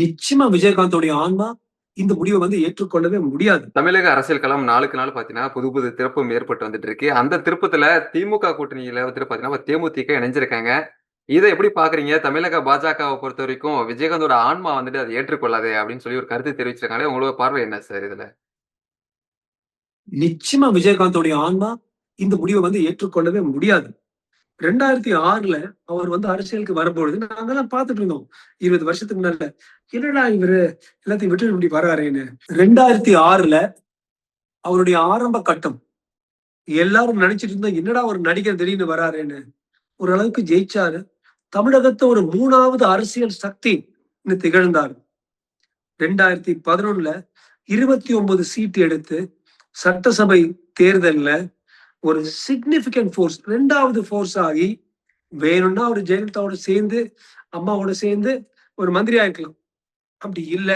நிச்சயமா விஜயகாந்தோடைய ஆன்மா இந்த முடிவை ஏற்றுக்கொள்ளவே முடியாது. தமிழக அரசியல் களம் நாளுக்கு நாள் பார்த்தீங்கன்னா, புது புது திருப்பம் ஏற்பட்டு வந்துட்டு இருக்கு. அந்த திருப்பத்துல திமுக கூட்டணியில வந்துட்டு பார்த்தீங்கன்னா, இப்ப தேமுதிக இணைஞ்சிருக்காங்க. இத எப்படி பார்க்குறீங்க? தமிழக பாஜகவ பொறுத்தவரைக்கும் விஜயகாந்தோட ஆன்மா வந்துட்டு அத ஏற்றுக்கொள்ளாது அப்படின்னு சொல்லி ஒரு கருத்து தெரிவிச்சிருக்காங்களே, உங்களோட பார்வை என்ன சார் இதுல? நிச்சயமா விஜயகாந்தோடைய ஆன்மா இந்த முடிவை ஏற்றுக்கொள்ளவே முடியாது. 2006ல அவர் அரசியலுக்கு வரும்பொழுது நாங்கலாம் பார்த்துட்டு இருந்தோம். 20 வருஷத்துக்கு முன்னால. என்னடா இவரு எல்லாத்தையும் விட்டுட்டு இப்படி வராரேன்னு. 2006ல அவருடைய ஆரம்ப கட்டம். எல்லாரும் நினைச்சிட்டு இருந்தோம், என்னடா ஒரு நடிகர் திடீர்னு வராரேன்னு. ஓரளவுக்கு ஜெயிச்சாரு. தமிழகத்த ஒரு 3வது அரசியல் சக்தின்னு திகழ்ந்தார். 2011ல 29 சீட் எடுத்து சட்டசபை தேர்தல்ல ஒரு சிக்னிபிகன்ட் ஃபோர்ஸ் 2வது ஃபோர்ஸ் ஆகி வேணும்னா அவர் ஜெயலலிதாவோட சேர்ந்து அம்மாவோட சேர்ந்து ஒரு மந்திரி ஆயிருக்கலாம். அப்படி இல்ல,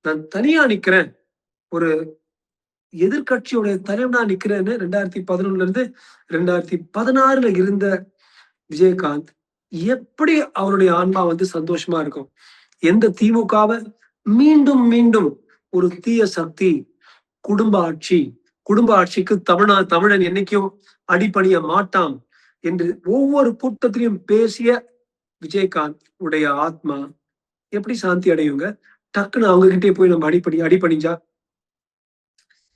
நான் தனியா நிக்கிறேன், ஒரு எதிர்கட்சியோட தலைவனா நிக்கிறேன்னு 2011ல இருந்து 2016ல இருந்த விஜயகாந்த் எப்படி அவருடைய ஆன்மா சந்தோஷமா இருக்கும்? எந்த திமுகவை மீண்டும் மீண்டும் ஒரு தீய சக்தி, குடும்ப ஆட்சி, குடும்ப ஆட்சிக்கு தமிழன் என்னைக்கும் அடிபணிய மாட்டான் என்று ஒவ்வொரு கூட்டத்திலையும் பேசிய விஜயகாந்த் உடைய ஆத்மா எப்படி சாந்தி அடையுங்க? டக்குன்னு அவங்க கிட்டே போய் நம்ம அடிபணிஞ்சா.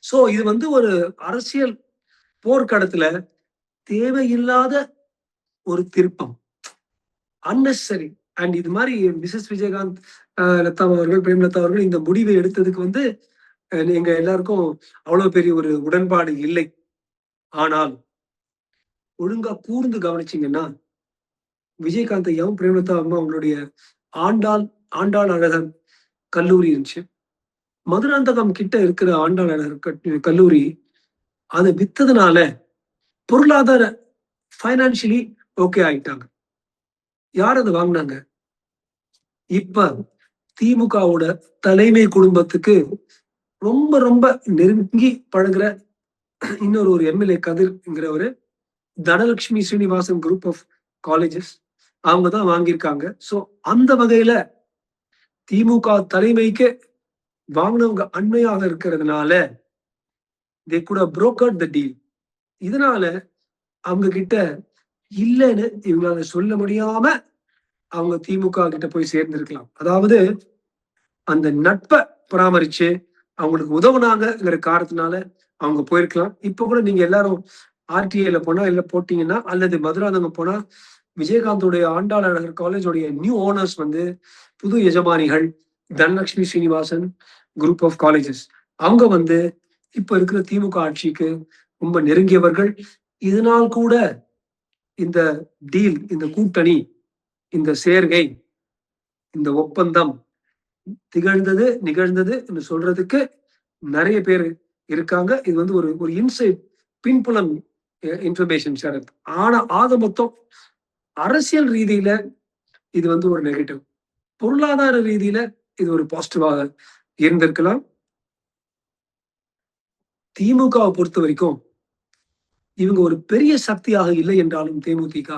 சோ இது ஒரு அரசியல் போர்க்களத்துல தேவையில்லாத ஒரு திருப்பம், அன்னெசரி. அண்ட் இது மாதிரி மிசஸ் விஜயகாந்த், லதா அவர்கள், பிரேமலதா அவர்கள் இந்த முடிவை எடுத்ததுக்கு எங்க எல்லாருக்கும் அவ்வளவு பெரிய ஒரு உடன்பாடு இல்லை. ஆனால் ஒழுங்கா கூர்ந்து கவனிச்சீங்கன்னா விஜயகாந்த் ஐயாவும் பிரேமலதா அம்மா அவங்களுடைய ஆண்டாள் ஆண்டாள் அழகர் கல்லூரி இருந்துச்சு. மதுராந்தகம் கிட்ட இருக்கிற ஆண்டாள் அழகர் கல்லூரி அதை வித்ததுனால பொருளாதார பைனான்சியலி ஓகே ஆயிட்டாங்க. யார் அதை வாங்கினாங்க? இப்ப திமுகவோட தலைமை குடும்பத்துக்கு ரொம்ப ரொம்ப நெருங்கி பழகுற இன்னொரு ஒரு எம்எல்ஏ கதிர்ங்கிறவரு Dhanalakshmi Srinivasan group of colleges அவங்கதான் வாங்கியிருக்காங்க. சோ அந்த வகையில திமுக தலைமைக்கு வாங்கினவங்க அண்மையாக இருக்கிறதுனால they could have brokered the deal. இதனால அவங்க கிட்ட இல்லைன்னு இவங்களால சொல்ல முடியாம அவங்க திமுக கிட்ட போய் சேர்ந்திருக்கலாம். அதாவது அந்த நட்பை பராமரிச்சு அவங்களுக்கு உதவுனாங்கிற காரணத்தினால அவங்க போயிருக்கலாம். இப்ப கூட நீங்க எல்லாரும் ஆர்டிஐல போனா இல்ல போட்டீங்கன்னா அல்லது மதுராந்தகம் போனா விஜயகாந்தோடைய ஆண்டாள் அழகர் காலேஜோடைய நியூ ஓனர்ஸ் புது எஜமானிகள் Dhanalakshmi Srinivasan group of colleges. அவங்க இப்ப இருக்கிற திமுக ஆட்சிக்கு ரொம்ப நெருங்கியவர்கள். இதனால் கூட இந்த டீல், இந்த கூட்டணி, இந்த சேர்கை, இந்த ஒப்பந்தம் நிகழ்ந்தது என்று சொல்றதுக்கு நிறைய பேர் இருக்காங்க. இது ஒரு ஒரு இன்சைட் பின்புலம் இன்ஃபர்மேஷன் சரத். ஆனா ஆக மொத்தம் அரசியல் ரீதியில இது ஒரு நெகட்டிவ், பொருளாதார ரீதியில இது ஒரு பாசிட்டிவாக இருந்திருக்கலாம். திமுகவை பொறுத்த வரைக்கும் இவங்க ஒரு பெரிய சக்தியாக இல்லை என்றாலும் தேமுதிக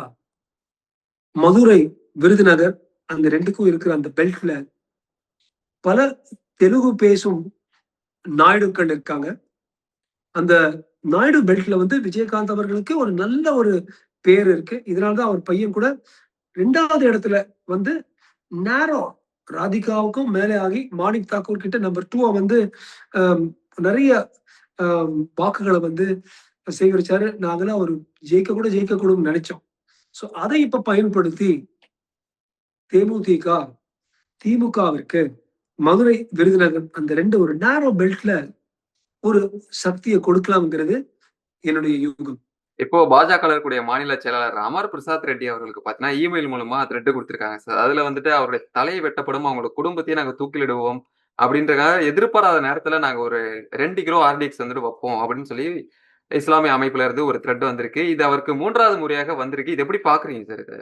மதுரை, விருதுநகர் அந்த ரெண்டுக்கும் இருக்கிற அந்த பெல்ட்ல பல தெலுங்கு பேசும் நாயுடுக்கள் இருக்காங்க. அந்த நாயுடு பெல்ட்ல விஜயகாந்த் அவர்களுக்கு ஒரு நல்ல ஒரு பேர் இருக்கு. இதனாலதான் அவர் பையன் கூட 2வது இடத்துல நேரோ ராதிகாவுக்கும் மேலே ஆகி மாணிக் தாக்கூர் கிட்ட நம்பர் 2 நிறைய வாக்குகளை சேகரிச்சாரு. நாங்களாம் ஒரு ஜெயிக்க கூடும் நினைச்சோம். சோ அதை இப்ப பயன்படுத்தி தேமுதிக திமுகவிற்கு மதுரை, விருதுநகர் அந்த ரெண்டு ஒரு நேரோ பெல்ட்ல ஒரு சக்தியை கொடுக்கலாம்ங்கிறது என்னுடைய யூகம். இப்போ பாஜக இருக்கக்கூடிய மாநில செயலாளர் அமர் பிரசாத் ரெட்டி அவர்களுக்கு பார்த்தீங்கன்னா, இமெயில் மூலமா த்ரெட் குடுத்திருக்காங்க சார். அதுல வந்துட்டு அவருடைய தலை வெட்டப்படும், அவங்களோட குடும்பத்தையும் நாங்க தூக்கிலிடுவோம் அப்படின்றக்காக எதிர்பாராத நேரத்துல நாங்க ஒரு 2 கிலோ ஆர்டிஎக்ஸ் வந்துட்டு வைப்போம் அப்படின்னு சொல்லி இஸ்லாமிய அமைப்புல இருந்து ஒரு த்ரெட் வந்திருக்கு. இது அவருக்கு 3வது முறையாக வந்திருக்கு. இது எப்படி பார்க்குறீங்க சார் இத?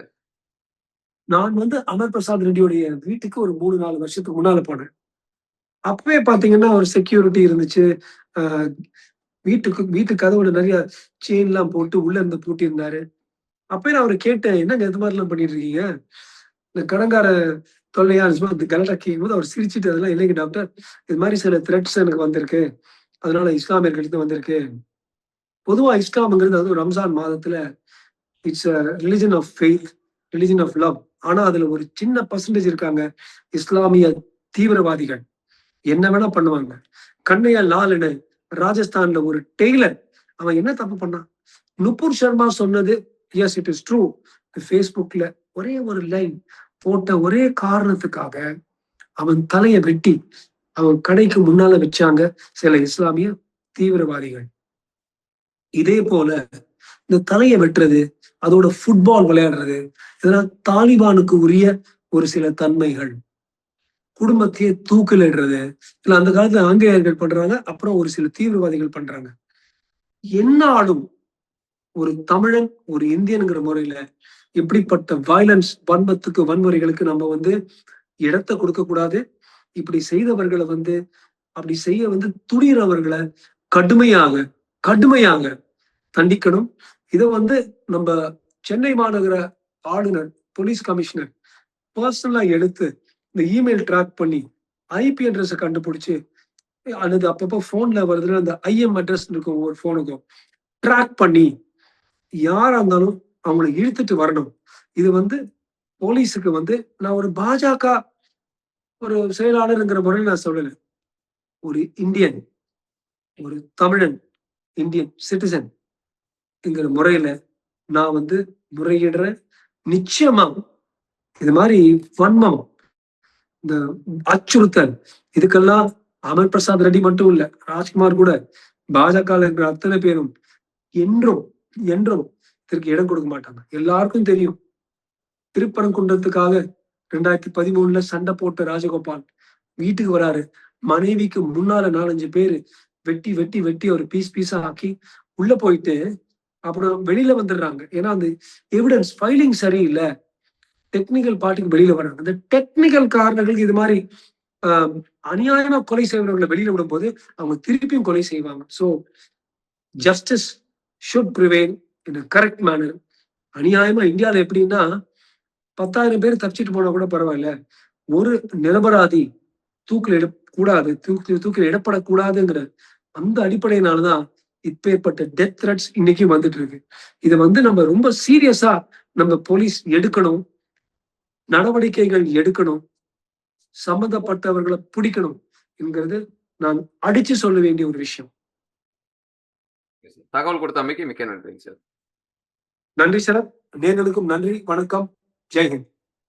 நான் அமர் பிரசாத் ரெட்டியுடைய வீட்டுக்கு ஒரு 3, 4 வருஷத்துக்கு முன்னால போனேன். அப்பவே பாத்தீங்கன்னா ஒரு செக்யூரிட்டி இருந்துச்சு. அஹ் வீட்டு கதவுல நிறைய செயின் எல்லாம் போட்டு உள்ள இருந்து பூட்டி இருந்தாரு. அப்பயே நான் அவரை கேட்டேன், என்னங்க இது மாதிரி எல்லாம் பண்ணிட்டு இருக்கீங்க? இந்த கடங்கார தொல்லையா இருந்துச்சு. கலெக்டர் கேட்கும்போது அவர் சிரிச்சுட்டு, அதெல்லாம் இல்லைங்க டாக்டர். இது மாதிரி சில த்ரெட்ஸ் எனக்கு வந்திருக்கு. அதனால இஸ்லாமியர்களிடம் வந்திருக்கு. பொதுவா இஸ்லாம்ங்கிறது அதுவும் ரம்ஜான் மாதத்துல it's a religion of faith, religion of love. ஆனா அதுல ஒரு சின்ன பெர்சன்டேஜ் இருக்காங்க இஸ்லாமிய தீவிரவாதிகள். என்ன வேணா பண்ணுவாங்க. கண்ணையா லால்னு ராஜஸ்தான்ல ஒரு டெய்லர், அவன் என்ன தப்பு பண்ணான்? நுபுர் சர்மா சொன்னது எஸ் இட் இஸ் ட்ரூ. Facebookல ஒரே ஒரு லைன் போட்ட ஒரே காரணத்துக்காக அவன் தலைய வெட்டி அவன் கடைக்கு முன்னால வச்சாங்க சில இஸ்லாமிய தீவிரவாதிகள். இதே போல இந்த தலைய வெட்டுறது, அதோட ஃபுட்பால் விளையாடுறது, இதெல்லாம் தாலிபானுக்கு உரிய ஒரு சில தன்மைகள். குடும்பத்தையே தூக்கிலிடுறது, இல்ல அந்த காலத்துல ஆங்கிலேயர்கள் பண்றாங்க, அப்புறம் ஒரு சில தீவிரவாதிகள் பண்றாங்க. எந்நாளும் ஒரு தமிழன், ஒரு இந்தியன்ங்கிற முறையில இப்படிப்பட்ட வயலன்ஸ், வன்மத்துக்கு, வன்முறைகளுக்கு நம்ம வந்து இடத்த கொடுக்க கூடாது. இப்படி செய்தவர்களை வந்து அப்படி செய்ய வந்து துணிகிறவர்களை கடுமையாக கடுமையாக தண்டிக்கணும். இதை வந்து நம்ம சென்னை மாநகர ஆளுநர், போலீஸ் கமிஷனர் பர்சனலா எடுத்து இந்த இமெயில் ட்ராக் பண்ணி ஐபி அட்ரஸை கண்டுபிடிச்சு, அல்லது அப்பப்போ போன்ல வருதுன்னா அந்த ஐஎம் அட்ரஸ் இருக்கும் ஒரு போனுக்கும் ட்ராக் பண்ணி யாரா இருந்தாலும் அவங்களை இழுத்துட்டு வரணும். இது வந்து போலீஸுக்கு வந்து நான் ஒரு பாஜக ஒரு செயலாளர்ங்கிற முறையில் நான் சொல்லல. ஒரு இந்தியன், ஒரு தமிழன், இந்தியன் சிட்டிசன் என்கிற முறையில நான் வந்து முறையிடுறேன். நிச்சயமா இது மாதிரி வன்மம், இந்த அச்சுறுத்தல், இதுக்கெல்லாம் அமர் பிரசாத் ரெட்டி மட்டும் இல்ல, ராஜ்குமார் கூட, பாஜக இருக்கிற அத்தனை பேரும் என்றும் என்றும் இதற்கு இடம் கொடுக்க மாட்டாங்க. எல்லாருக்கும் தெரியும். திருப்பரங்குன்றத்துக்காக 2013 சண்டை போட்ட ராஜகோபால் வீட்டுக்கு வராரு. மனைவிக்கு முன்னால 4-5 பேரு வெட்டி வெட்டி வெட்டி ஒரு பீஸ் பீஸா ஆக்கி உள்ள போயிட்டு அப்புறம் வெளியில வந்துடுறாங்க. ஏன்னா அந்த எவிடன்ஸ் ஃபைலிங் சரியில்லை. டெக்னிக்கல் பார்ட்டிக்கு வெளியில வராங்க. அந்த டெக்னிக்கல் காரணங்களுக்கு இது மாதிரி அநியாயமா கொலை செய்வர்களை வெளியில விடும்போது அவங்க திருப்பியும் கொலை செய்வாங்க. So justice should prevail in correct manner. அநியாயமா இந்தியாவில எப்படின்னா 10,000 பேர் தப்பிச்சிட்டு போனா கூட பரவாயில்ல, ஒரு நிரபராதி தூக்கில் கூடாது, தூக்கில் இடப்படக்கூடாதுங்கிற அந்த அடிப்படையினாலதான் இப்பேற்பட்ட டெத் த்ரெட்ஸ் இன்னைக்கும் வந்துட்டு இருக்கு. இதை வந்து நம்ம ரொம்ப சீரியஸா நம்ம போலீஸ் எடுக்கணும், நடவடிக்கைகள் எடுக்கணும், சம்பந்தப்பட்டவர்களை பிடிக்கணும் என்கிறது நான் அடிச்சு சொல்ல வேண்டிய ஒரு விஷயம். தகவல் கொடுத்தமைக்கு மிக்க நன்றிங்க சார். நன்றி சார். நேர்களுக்கும் நன்றி. வணக்கம். ஜெய்ஹிந்த்.